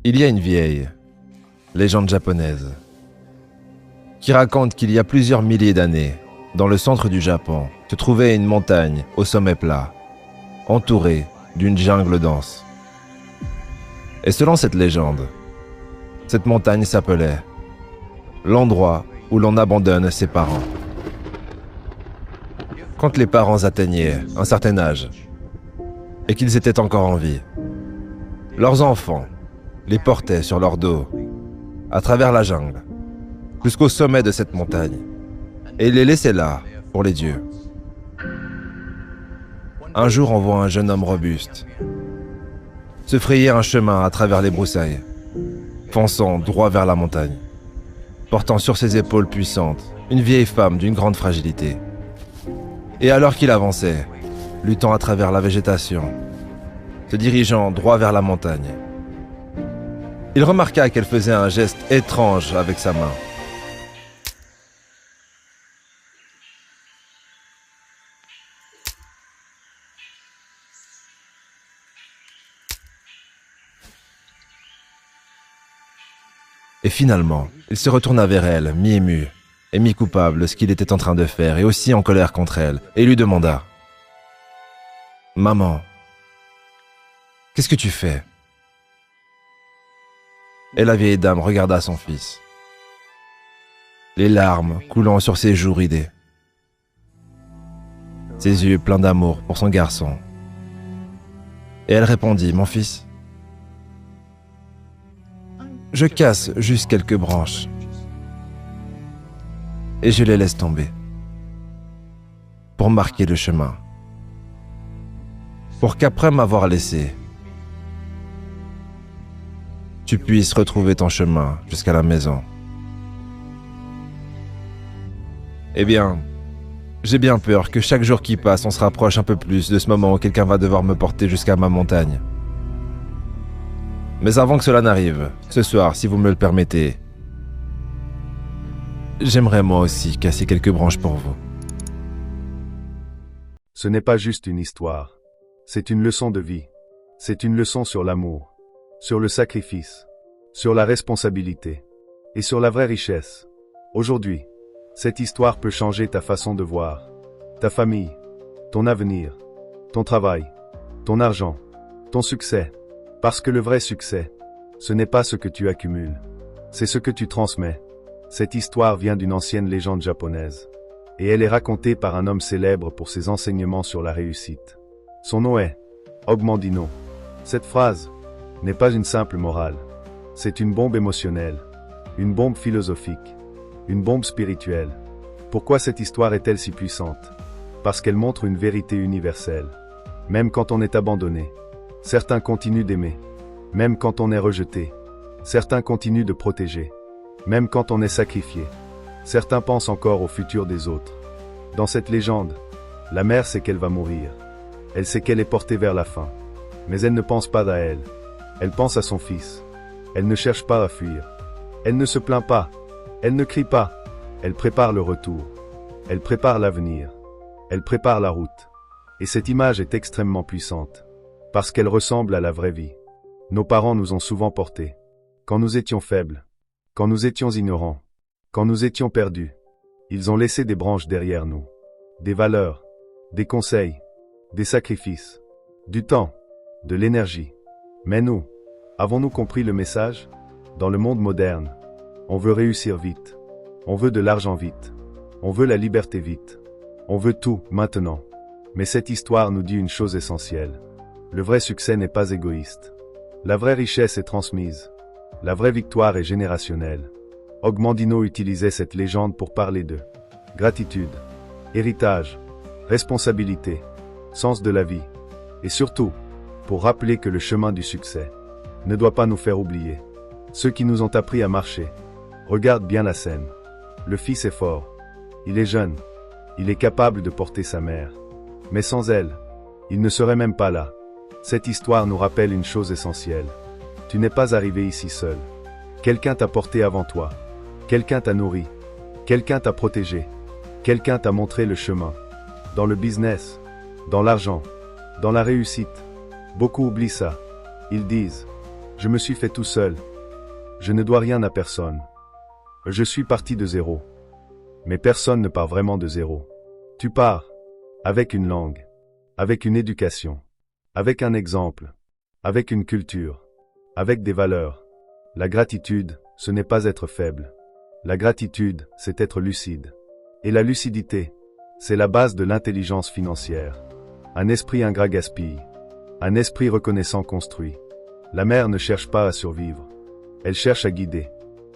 Il y a une vieille légende japonaise qui raconte qu'il y a plusieurs milliers d'années, dans le centre du Japon, se trouvait une montagne au sommet plat, entourée d'une jungle dense. Et selon cette légende, cette montagne s'appelait l'endroit où l'on abandonne ses parents. Quand les parents atteignaient un certain âge et qu'ils étaient encore en vie, leurs enfants les portaient sur leur dos à travers la jungle jusqu'au sommet de cette montagne et les laissaient là pour les dieux. Un jour, on voit un jeune homme robuste se frayer un chemin à travers les broussailles, fonçant droit vers la montagne, portant sur ses épaules puissantes une vieille femme d'une grande fragilité. Et alors qu'il avançait, luttant à travers la végétation, se dirigeant droit vers la montagne, il remarqua qu'elle faisait un geste étrange avec sa main. Et finalement, il se retourna vers elle, mi-ému et mi-coupable de ce qu'il était en train de faire et aussi en colère contre elle, et lui demanda « Maman, qu'est-ce que tu fais ?» Et la vieille dame regarda son fils, les larmes coulant sur ses joues ridées, ses yeux pleins d'amour pour son garçon. Et elle répondit « Mon fils, je casse juste quelques branches et je les laisse tomber pour marquer le chemin, pour qu'après m'avoir laissé, tu puisses retrouver ton chemin jusqu'à la maison. Eh bien, j'ai bien peur que chaque jour qui passe, on se rapproche un peu plus de ce moment où quelqu'un va devoir me porter jusqu'à ma montagne. Mais avant que cela n'arrive, ce soir, si vous me le permettez, j'aimerais moi aussi casser quelques branches pour vous. Ce n'est pas juste une histoire. C'est une leçon de vie. C'est une leçon sur l'amour, sur le sacrifice, sur la responsabilité et sur la vraie richesse. Aujourd'hui, cette histoire peut changer ta façon de voir, ta famille, ton avenir, ton travail, ton argent, ton succès. Parce que le vrai succès, ce n'est pas ce que tu accumules, c'est ce que tu transmets. Cette histoire vient d'une ancienne légende japonaise, et elle est racontée par un homme célèbre pour ses enseignements sur la réussite. Son nom est Ogmandino. Cette phrase n'est pas une simple morale, c'est une bombe émotionnelle, une bombe philosophique, une bombe spirituelle. Pourquoi cette histoire est-elle si puissante? Parce qu'elle montre une vérité universelle. Même quand on est abandonné, certains continuent d'aimer. Même quand on est rejeté, certains continuent de protéger. Même quand on est sacrifié, certains pensent encore au futur des autres. Dans cette légende, la mère sait qu'elle va mourir. Elle sait qu'elle est portée vers la fin. Mais elle ne pense pas à elle. Elle pense à son fils. Elle ne cherche pas à fuir. Elle ne se plaint pas. Elle ne crie pas. Elle prépare le retour. Elle prépare l'avenir. Elle prépare la route. Et cette image est extrêmement puissante. Parce qu'elle ressemble à la vraie vie. Nos parents nous ont souvent portés. Quand nous étions faibles, quand nous étions ignorants, quand nous étions perdus, ils ont laissé des branches derrière nous. Des valeurs, des conseils, des sacrifices, du temps, de l'énergie. Mais nous, avons-nous compris le message? Dans le monde moderne, on veut réussir vite. On veut de l'argent vite. On veut la liberté vite. On veut tout, maintenant. Mais cette histoire nous dit une chose essentielle. Le vrai succès n'est pas égoïste. La vraie richesse est transmise. La vraie victoire est générationnelle. Ogmandino utilisait cette légende pour parler de gratitude, héritage, responsabilité, sens de la vie, et surtout, pour rappeler que le chemin du succès ne doit pas nous faire oublier ceux qui nous ont appris à marcher. Regarde bien la scène. Le fils est fort. Il est jeune. Il est capable de porter sa mère. Mais sans elle, il ne serait même pas là. Cette histoire nous rappelle une chose essentielle. Tu n'es pas arrivé ici seul. Quelqu'un t'a porté avant toi. Quelqu'un t'a nourri. Quelqu'un t'a protégé. Quelqu'un t'a montré le chemin. Dans le business, dans l'argent, dans la réussite. Beaucoup oublient ça. Ils disent, Je me suis fait tout seul. Je ne dois rien à personne. Je suis parti de zéro. Mais personne ne part vraiment de zéro. Tu pars avec une langue, avec une éducation, avec un exemple, avec une culture, avec des valeurs. La gratitude, ce n'est pas être faible. La gratitude, c'est être lucide. Et la lucidité, c'est la base de l'intelligence financière. Un esprit ingrat gaspille. Un esprit reconnaissant construit. La mère ne cherche pas à survivre. Elle cherche à guider.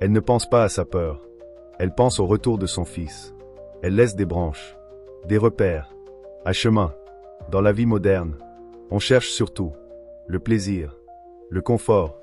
Elle ne pense pas à sa peur. Elle pense au retour de son fils. Elle laisse des branches, des repères, un chemin. Dans la vie moderne, on cherche surtout le plaisir, le confort,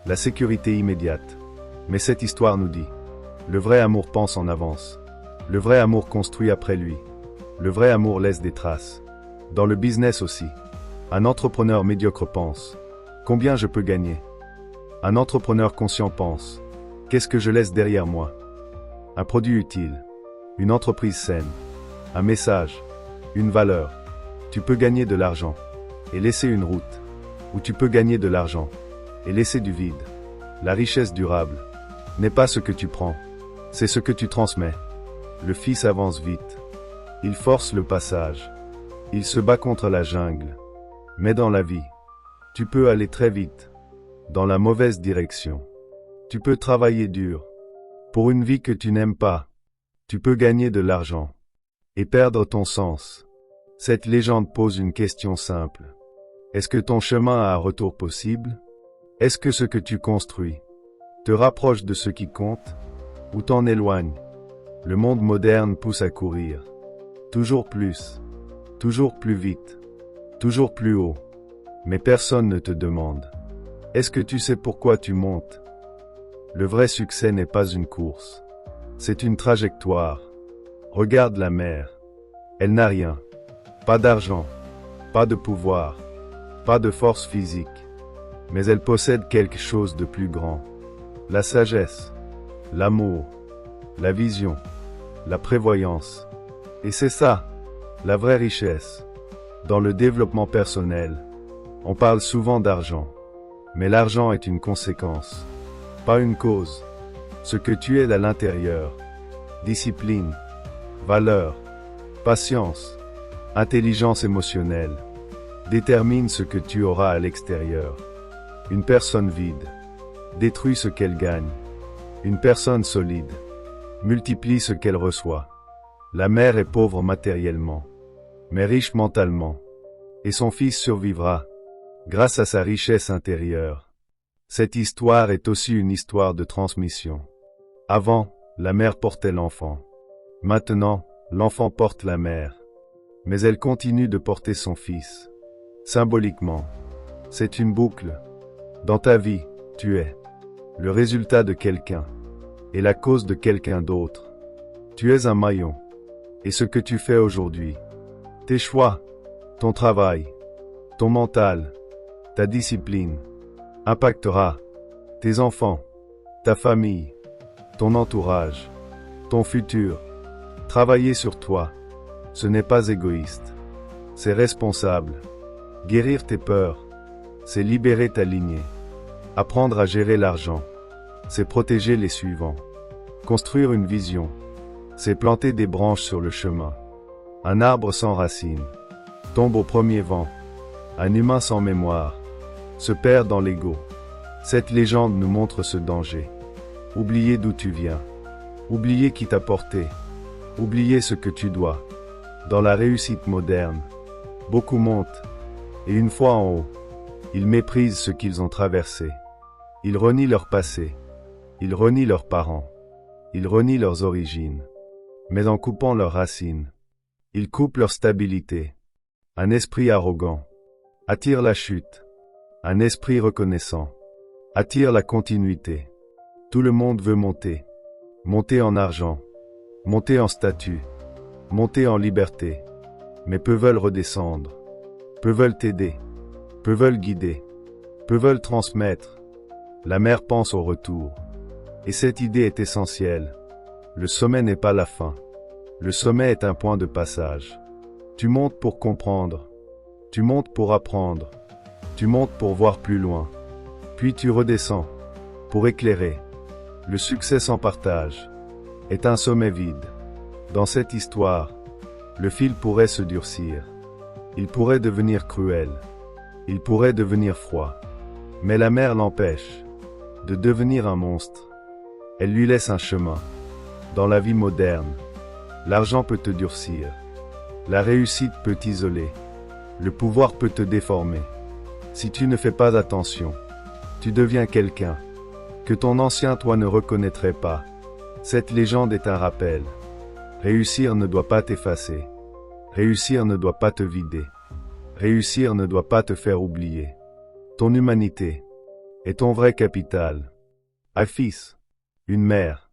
la sécurité immédiate. Mais cette histoire nous dit, le vrai amour pense en avance. Le vrai amour construit après lui. Le vrai amour laisse des traces. Dans le business aussi, un entrepreneur médiocre pense, combien je peux gagner? Un entrepreneur conscient pense, qu'est-ce que je laisse derrière moi? Un produit utile, une entreprise saine, un message, une valeur. Tu peux gagner de l'argent et laisser une route, ou tu peux gagner de l'argent et laisser du vide. La richesse durable n'est pas ce que tu prends, c'est ce que tu transmets. Le fils avance vite. Il force le passage. Il se bat contre la jungle. Mais dans la vie, tu peux aller très vite, dans la mauvaise direction. Tu peux travailler dur, pour une vie que tu n'aimes pas. Tu peux gagner de l'argent, et perdre ton sens. Cette légende pose une question simple. Est-ce que ton chemin a un retour possible? Est-ce que ce que tu construis te rapproche de ce qui compte, ou t'en éloigne? Le monde moderne pousse à courir. Toujours plus vite, toujours plus haut. Mais personne ne te demande. Est-ce que tu sais pourquoi tu montes? Le vrai succès n'est pas une course. C'est une trajectoire. Regarde la mer. Elle n'a rien. Pas d'argent. Pas de pouvoir. Pas de force physique. Mais elle possède quelque chose de plus grand. La sagesse. L'amour. La vision. La prévoyance. Et c'est ça, la vraie richesse. Dans le développement personnel, on parle souvent d'argent. Mais l'argent est une conséquence, pas une cause. Ce que tu es à l'intérieur, discipline, valeur, patience, intelligence émotionnelle, détermine ce que tu auras à l'extérieur. Une personne vide détruit ce qu'elle gagne. Une personne solide multiplie ce qu'elle reçoit. La mère est pauvre matériellement, mais riche mentalement, et son fils survivra, grâce à sa richesse intérieure. Cette histoire est aussi une histoire de transmission. Avant, la mère portait l'enfant. Maintenant, l'enfant porte la mère. Mais elle continue de porter son fils. Symboliquement, c'est une boucle. Dans ta vie, tu es le résultat de quelqu'un, et la cause de quelqu'un d'autre. Tu es un maillon. Et ce que tu fais aujourd'hui, tes choix, ton travail, ton mental, ta discipline, impactera tes enfants, ta famille, ton entourage, ton futur. Travailler sur toi, ce n'est pas égoïste, c'est responsable. Guérir tes peurs, c'est libérer ta lignée. Apprendre à gérer l'argent, c'est protéger les suivants. Construire une vision, c'est planter des branches sur le chemin. Un arbre sans racines tombe au premier vent. Un humain sans mémoire se perd dans l'ego. Cette légende nous montre ce danger. Oublier d'où tu viens. Oublier qui t'a porté. Oublier ce que tu dois. Dans la réussite moderne, beaucoup montent, et une fois en haut, ils méprisent ce qu'ils ont traversé. Ils renient leur passé. Ils renient leurs parents. Ils renient leurs origines. Mais en coupant leurs racines, ils coupent leur stabilité. Un esprit arrogant attire la chute. Un esprit reconnaissant attire la continuité. Tout le monde veut monter. Monter en argent. Monter en statut. Monter en liberté. Mais peu veulent redescendre. Peu veulent t'aider. Peu veulent guider. Peu veulent transmettre. La mère pense au retour. Et cette idée est essentielle. Le sommet n'est pas la fin. Le sommet est un point de passage. Tu montes pour comprendre. Tu montes pour apprendre. Tu montes pour voir plus loin. Puis tu redescends, pour éclairer. Le succès sans partage est un sommet vide. Dans cette histoire, le fil pourrait se durcir. Il pourrait devenir cruel. Il pourrait devenir froid. Mais la mer l'empêche de devenir un monstre. Elle lui laisse un chemin. Dans la vie moderne, l'argent peut te durcir. La réussite peut t'isoler. Le pouvoir peut te déformer. Si tu ne fais pas attention, tu deviens quelqu'un que ton ancien toi ne reconnaîtrait pas. Cette légende est un rappel. Réussir ne doit pas t'effacer. Réussir ne doit pas te vider. Réussir ne doit pas te faire oublier ton humanité et ton vrai capital. Un fils, une mère,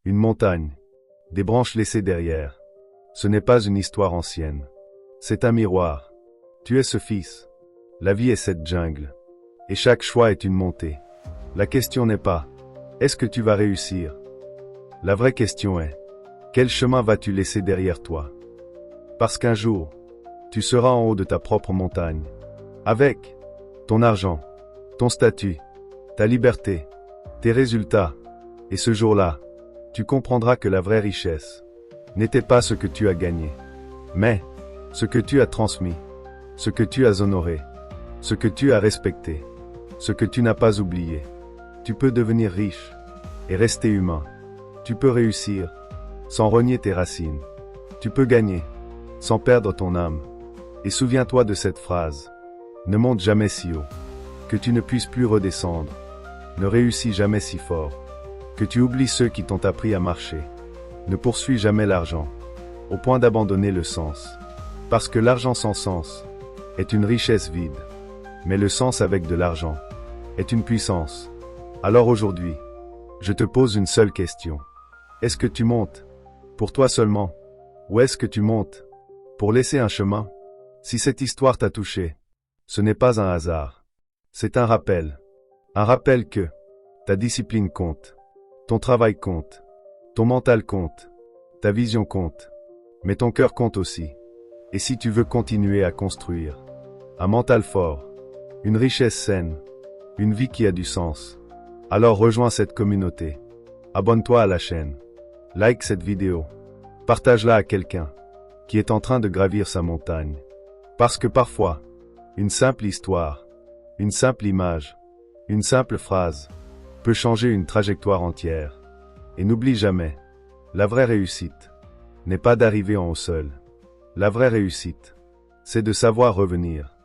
une montagne, des branches laissées derrière. Ce n'est pas une histoire ancienne. C'est un miroir. Tu es ce fils. La vie est cette jungle. Et chaque choix est une montée. La question n'est pas « Est-ce que tu vas réussir ?» La vraie question est « Quel chemin vas-tu laisser derrière toi ?» Parce qu'un jour, tu seras en haut de ta propre montagne. Avec ton argent, ton statut, ta liberté, tes résultats. Et ce jour-là, tu comprendras que la vraie richesse n'était pas ce que tu as gagné, mais ce que tu as transmis, ce que tu as honoré, ce que tu as respecté, ce que tu n'as pas oublié. Tu peux devenir riche et rester humain. Tu peux réussir sans renier tes racines. Tu peux gagner sans perdre ton âme. Et souviens-toi de cette phrase. Ne monte jamais si haut que tu ne puisses plus redescendre. Ne réussis jamais si fort que tu oublies ceux qui t'ont appris à marcher. Ne poursuis jamais l'argent au point d'abandonner le sens. Parce que l'argent sans sens est une richesse vide. Mais le sens avec de l'argent est une puissance. Alors aujourd'hui, je te pose une seule question. Est-ce que tu montes pour toi seulement? Ou est-ce que tu montes pour laisser un chemin? Si cette histoire t'a touché, ce n'est pas un hasard. C'est un rappel. Un rappel que ta discipline compte, ton travail compte, ton mental compte, ta vision compte, mais ton cœur compte aussi. Et si tu veux continuer à construire un mental fort, une richesse saine, une vie qui a du sens, alors rejoins cette communauté. Abonne-toi à la chaîne. Like cette vidéo. Partage-la à quelqu'un qui est en train de gravir sa montagne. Parce que parfois, une simple histoire, une simple image, une simple phrase peut changer une trajectoire entière. Et n'oublie jamais, la vraie réussite n'est pas d'arriver en haut seul. La vraie réussite, c'est de savoir revenir